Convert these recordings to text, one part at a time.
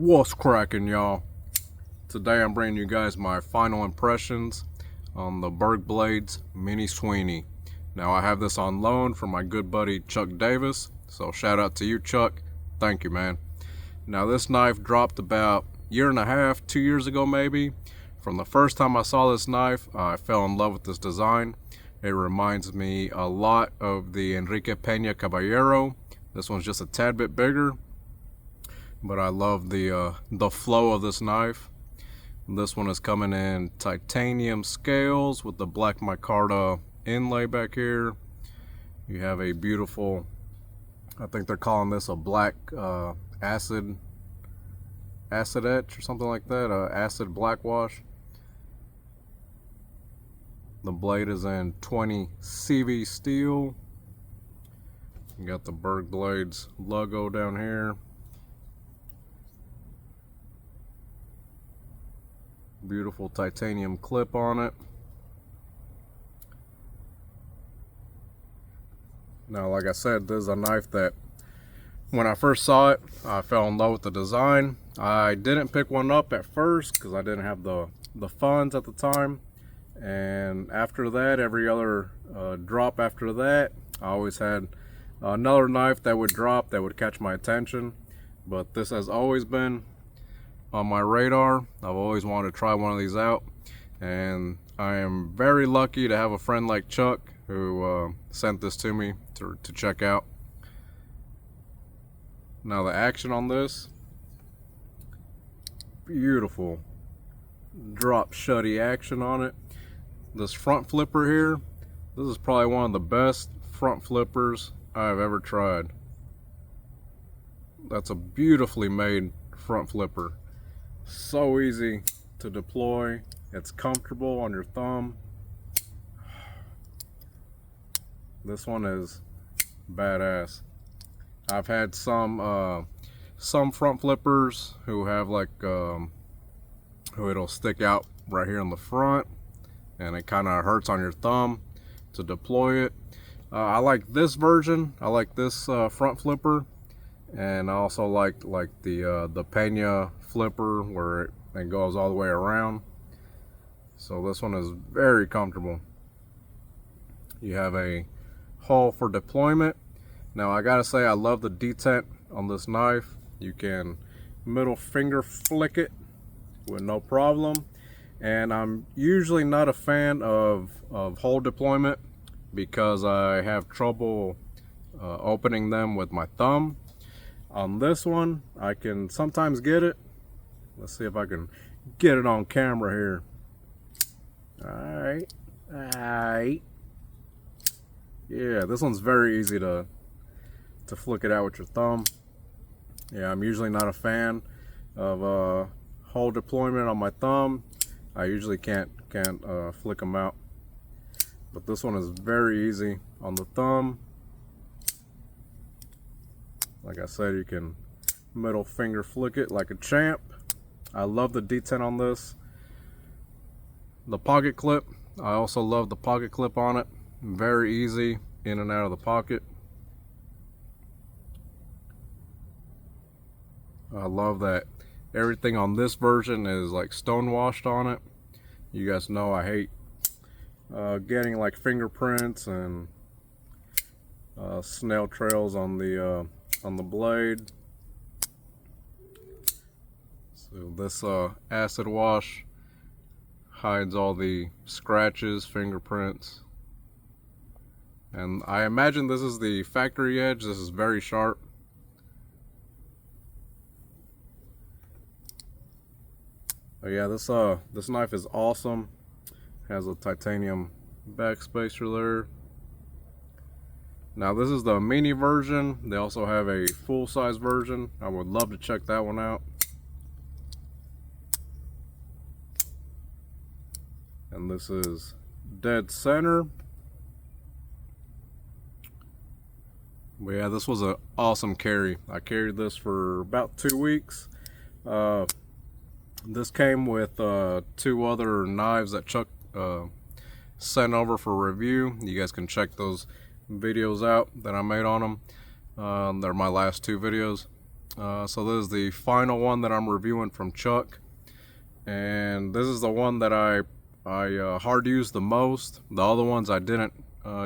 What's cracking, y'all? Today I'm bringing you guys my final impressions on the Berg Blades Mini Sweeney. Now I have this on loan from my good buddy Chuck Davis, so shout out to you, Chuck. Thank you, man. Now this knife dropped about a year and a half, 2 years ago maybe. From the first time I saw this knife, I fell in love with this design. It reminds me a lot of the Enrique Peña Caballero. This one's just a tad bit bigger, but I love the flow of this knife. This one is coming in titanium scales with the black micarta inlay back here. You have a beautiful, I think they're calling this a black acid etch or something like that, acid black wash. The blade is in 20 CV steel. You got the Berg Blades logo down here. Beautiful titanium clip on it. Now, like I said, this is a knife that when I first saw it, I fell in love with the design. I didn't pick one up at first because I didn't have the funds at the time. And after that, every other drop after that, I always had another knife that would drop that would catch my attention. But this has always been on my radar. I've always wanted to try one of these out, and I am very lucky to have a friend like Chuck who sent this to me to check out. Now the action on this, beautiful drop shutty action on it. This front flipper here, this is probably one of the best front flippers I've ever tried. That's a beautifully made front flipper. So easy to deploy. It's comfortable on your thumb. This one is badass. I've had some front flippers who have like who it'll stick out right here in the front, and it kind of hurts on your thumb to deploy it. I like this version. I like this front flipper, and I also like the Peña flipper where it goes all the way around. So this one is very comfortable. You have a hole for deployment. Now I gotta say, I love the detent on this knife. You can middle finger flick it with no problem. And I'm usually not a fan of hole deployment because I have trouble opening them with my thumb. On this one, I can sometimes get it. Let's see if I can get it on camera here. Alright. Yeah, this one's very easy to flick it out with your thumb. Yeah, I'm usually not a fan of hole deployment on my thumb. I usually can't flick them out. But this one is very easy on the thumb. Like I said, you can middle finger flick it like a champ. I love the detent on this. The pocket clip, I also love the pocket clip on it. Very easy in and out of the pocket. I love that everything on this version is like stonewashed on it. You guys know I hate getting like fingerprints and snail trails on the blade. So this acid wash hides all the scratches, fingerprints. And I imagine this is the factory edge. This is very sharp. But yeah, this knife is awesome. Has a titanium backspacer there. Now this is the mini version. They also have a full-size version. I would love to check that one out. And this is dead center. But yeah, this was an awesome carry. I carried this for about 2 weeks. This came with 2 other knives that Chuck sent over for review. You guys can check those videos out that I made on them. They're my last 2 videos. So this is the final one that I'm reviewing from Chuck, and this is the one that I hard used the most. The other ones I didn't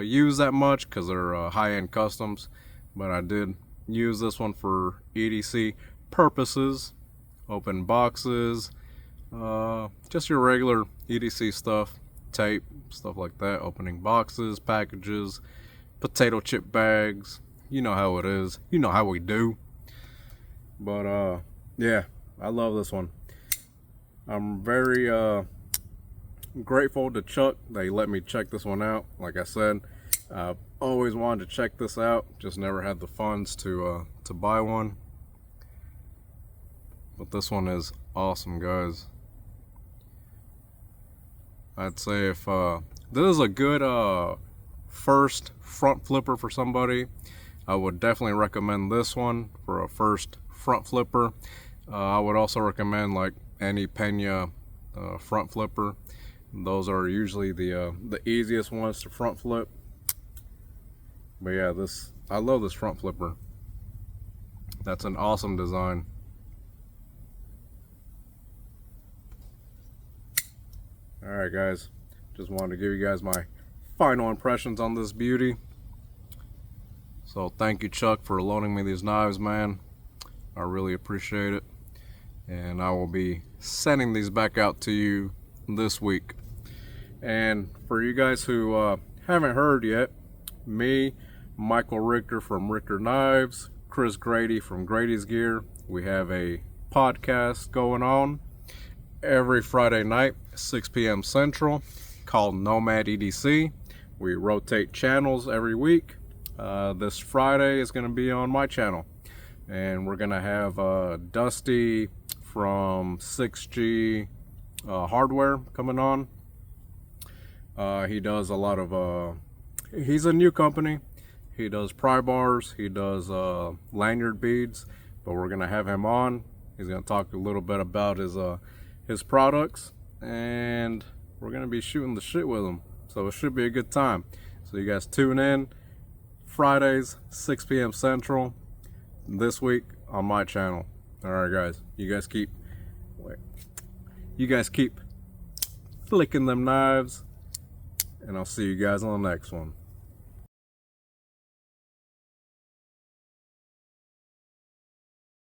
use that much because they're high-end customs, but I did use this one for EDC purposes. Open boxes, just your regular EDC stuff, tape, stuff like that. Opening boxes, packages, potato chip bags. You know how it is. You know how we do. But yeah, I love this one. I'm very grateful to Chuck that he let me check this one out. Like I said, I've always wanted to check this out, just never had the funds to buy one. But this one is awesome, guys. I'd say if this is a good first front flipper for somebody, I would definitely recommend this one for a first front flipper. I would also recommend like any Pena front flipper. Those are usually the easiest ones to front flip. But yeah, I love this front flipper. That's an awesome design. Alright guys, just wanted to give you guys my final impressions on this beauty. So thank you, Chuck, for loaning me these knives, man. I really appreciate it. And I will be sending these back out to you this week. And for you guys who haven't heard yet, me, Michael Richter from Richter Knives, Chris Grady from Grady's Gear, we have a podcast going on every Friday night, 6 p.m. Central, called Nomad EDC. We rotate channels every week. This Friday is going to be on my channel, and we're going to have Dusty from 6G Hardware coming on. He does a lot of he's a new company. He does pry bars, he does lanyard beads, but we're going to have him on. He's going to talk a little bit about his products, and we're gonna be shooting the shit with him, so it should be a good time. So you guys tune in Fridays, 6 p.m. Central this week on my channel. All right guys, you guys keep flicking them knives, and I'll see you guys on the next one.